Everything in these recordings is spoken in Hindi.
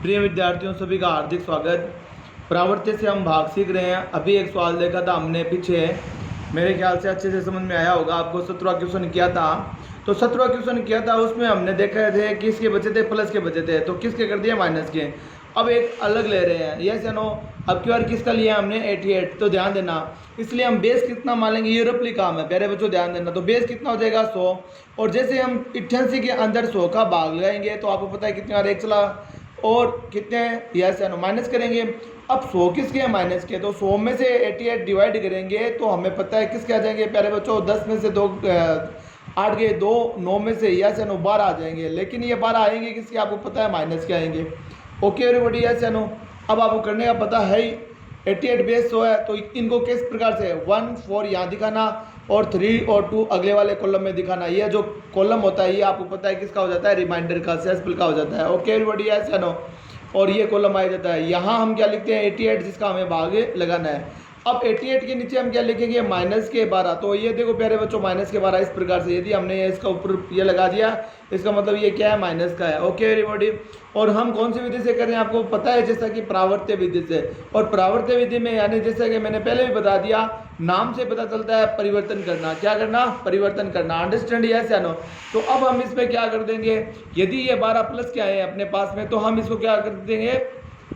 प्रिय विद्यार्थियों, सभी का हार्दिक स्वागत। प्रावर्त्य से हम भाग सीख रहे हैं। अभी एक सवाल देखा था हमने पीछे, मेरे ख्याल से अच्छे से समझ में आया होगा आपको। 17वां क्वेश्चन किया था, तो 17वां क्वेश्चन किया था, उसमें हमने देखा थे किसके बचे थे, प्लस के बचे थे, तो किसके कर दिए, माइनस के। अब एक अलग ले रहे हैं, यस या नो। अब की बार किसका लिया हमने, 88। तो ध्यान देना, इसलिए हम बेस कितना मान लेंगे, ये रफली काम है प्यारे बच्चों, ध्यान देना। तो बेस कितना हो जाएगा, 100। और जैसे हम 88 के अंदर 100 का भाग लगाएंगे तो आपको पता है कितनी बार एक चला, और कितने यस या नो माइनस करेंगे। अब 100 किसके हैं, माइनस के। तो 100 में से 88 डिवाइड करेंगे तो हमें पता है किसके आ जाएंगे प्यारे बच्चों, 10 में से 2 8 गए 2, 9 में से यस या नो 12 आ जाएंगे। लेकिन ये 12 आएंगे किसके, आपको पता है माइनस के आएंगे। ओके एवरीबॉडी, यस या नो। अब आपको करने का पता है ही, 88 बेस 100 है, तो इनको किस प्रकार से 1 4 यहाँ दिखाना और 3 और 2 अगले वाले कॉलम में दिखाना। ये जो कॉलम होता है ये आपको पता है किसका हो जाता है, रिमाइंडर का, सेल्सफुल का हो जाता है। ओके एवरीबॉडी, यस या नो। और ये कॉलम आ जाता है, यहाँ हम क्या लिखते हैं, 88 जिसका हमें भाग लगाना है। अब 88 के नीचे हम क्या लिखेंगे, माइनस के 12। तो ये देखो प्यारे बच्चों, माइनस के 12 इस प्रकार से, यदि हमने इसका ऊपर ये लगा दिया, इसका मतलब ये क्या है, माइनस का है। Okay everybody. और हम कौन सी विधि से करें, आपको पता है, जैसा कि प्रावर्त्य विधि से। और प्रावर्त्य विधि में यानी जैसा कि मैंने पहले भी बता दिया, नाम से पता चलता है परिवर्तन करना। क्या करना, परिवर्तन करना। अंडरस्टैंड, यस या नो। तो अब हम इसमें क्या कर देंगे, यदि ये 12 प्लस के आए हैं अपने पास में, तो हम इसको क्या कर देंगे,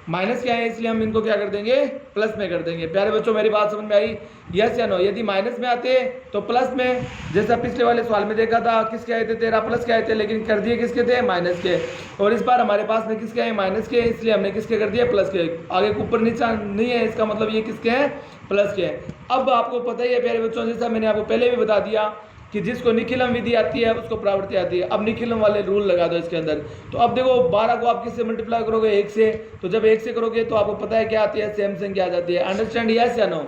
माइनस क्या है, इसलिए हम इनको क्या कर देंगे, प्लस में कर देंगे। प्यारे बच्चों मेरी बात समझ में आई, यस या नो। यदि माइनस में आते तो प्लस में, जैसा पिछले वाले सवाल में देखा था, किसके आए थे, 13 प्लस के आए थे, लेकिन कर दिए किसके थे, माइनस के। और इस बार हमारे पास में किसके आए, माइनस के, इसलिए हमने किसके कर दिए, प्लस के। आगे ऊपर नीचा नहीं है, इसका मतलब ये किसके हैं, प्लस के। अब आपको पता ही है प्यारे बच्चों, जैसा मैंने आपको पहले भी बता दिया कि जिसको निखिलम विधि आती है उसको प्रावर्त्य आती है। अब निखिलम वाले रूल लगा दो इसके अंदर। तो अब देखो 12 को आप किससे मल्टीप्लाई करोगे, 1 से। तो जब 1 से करोगे तो आपको पता है क्या आती है, सेम संख्या आ जाती है। अंडरस्टैंड, यस या नो।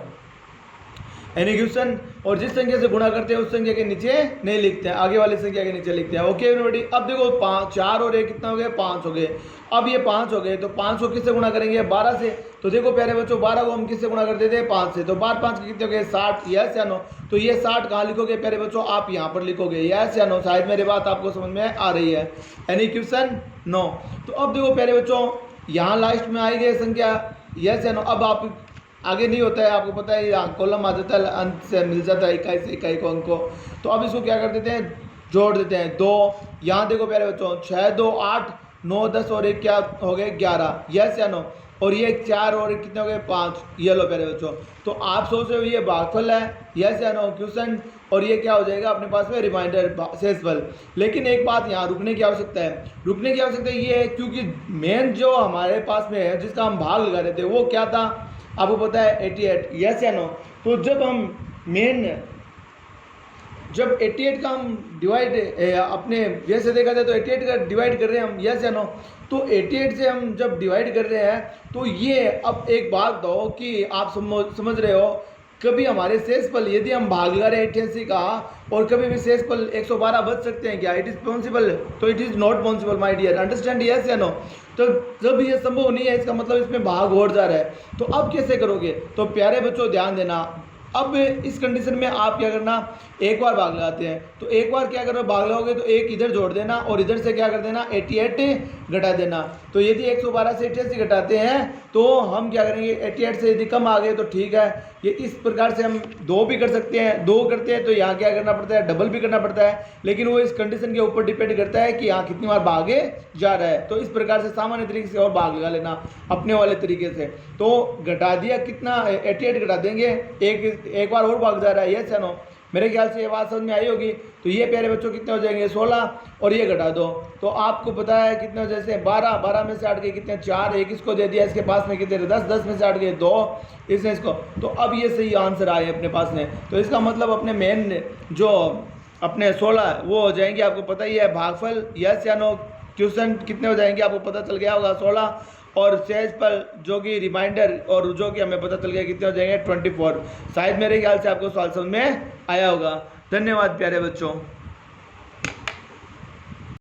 Any question. और जिस संख्या से गुणा करते हैं उस संख्या के नीचे नहीं लिखते हैं, आगे वाली संख्या के नीचे लिखते हैं। Okay everybody. अब देखो 5 4 और 1 कितना हो गया, 5 हो गए। अब ये 5 हो गए, तो 5 को किससे गुणा करेंगे, 12 से। तो देखो प्यारे बच्चों, 12 को हम किससे गुणा करते थे, 5 से। तो 12 5 के कितने हो गए, 60, यस या नो। तो ये 60 कहाँ लिखोगे प्यारे बच्चों, आप यहाँ पर लिखोगे, यस या नो। शायद मेरी बात आपको समझ में आ रही है। Any question, no. तो अब देखो प्यारे बच्चों, यहाँ लास्ट में आई गई संख्या, यस या नो। अब आप आगे नहीं होता है, आपको पता है, यहाँ कॉलम आ जाता है, अंत से मिल जाता है इकाई से इकाई को अंक को। तो अब इसको क्या कर देते हैं, जोड़ देते हैं 2। यहाँ देखो प्यारे बच्चों, 6 2 8 9 10 और 1 क्या हो गए, 11, यस या नो। और ये 4 और 1 कितने हो गए, 5। ये लो प्यारे बच्चों। तो आप सोच रहे हो ये भागफल है, यस या नो, क्वेश्चन। और ये क्या हो जाएगा अपने पास में, रिमाइंडर, शेषफल। लेकिन एक बात यहाँ रुकने की आवश्यकता है, रुकने की आवश्यकता ये है क्योंकि मेन जो हमारे पास में है, जिसका हम भाग लगा रहे थे, वो क्या था, आपको पता है, 88, यस या नो। तो जब हम जब 88 का हम डिवाइड अपने वैसे देखा जाए तो 88 का डिवाइड कर रहे हैं हम, यस या नो। तो 88 से हम जब डिवाइड कर रहे हैं तो ये, अब एक बात दो कि आप समझ रहे हो, कभी हमारे शेषफल, यदि हम भाग लगा रहे हैं 88 का, और कभी भी शेषफल 112 बच सकते हैं क्या, इट इज़ पॉसिबल, तो it is not possible my dear. Understand, yes या नो। तो जब ये संभव नहीं है, इसका मतलब इसमें भाग और जा रहा है। तो अब कैसे करोगे, तो प्यारे बच्चों ध्यान देना। अब इस कंडीशन में आप क्या करना, एक बार भाग लगाते हैं, तो एक बार क्या करो, भाग लगाओगे तो 1 इधर जोड़ देना और इधर से क्या कर देना, 88 घटा देना। तो यदि 112 से 88 घटाते हैं तो हम क्या करेंगे, 88 से यदि कम आ गए तो ठीक है। ये इस प्रकार से हम 2 भी कर सकते हैं, 2 करते हैं तो यहाँ क्या करना पड़ता है, डबल भी करना पड़ता है। लेकिन वो इस कंडीशन के ऊपर डिपेंड करता है कि यहाँ कितनी बार भागे जा रहा है। तो इस प्रकार से सामान्य तरीके से और भाग लगा लेना अपने वाले तरीके से। तो घटा दिया कितना, 88 घटा देंगे, एक बार और भाग जा रहा है, यस या नो। मेरे ख्याल से ये बात समझ में आई होगी। तो ये प्यारे बच्चों कितने हो जाएंगे, 16, और ये घटा दो तो आपको पता है कितने, जैसे 12 में से 8 गए कितने, 4, 1 इसको दे दिया, इसके पास में कितने, 10 में से 8 गए 2, इसने इसको। तो अब ये सही आंसर आए अपने पास में। तो इसका मतलब अपने मेन जो अपने 16 वो हो जाएंगे, आपको पता ही है, भागफल, यस या नो। क्वेश्चन कितने हो जाएंगे आपको पता चल गया होगा, 16। और शेषफल जो कि रिमाइंडर, और जो कि हमें पता चल गया कितने हो जाएंगे, 24। शायद मेरे ख्याल से आपको सवाल समझ में आया होगा। धन्यवाद प्यारे बच्चों।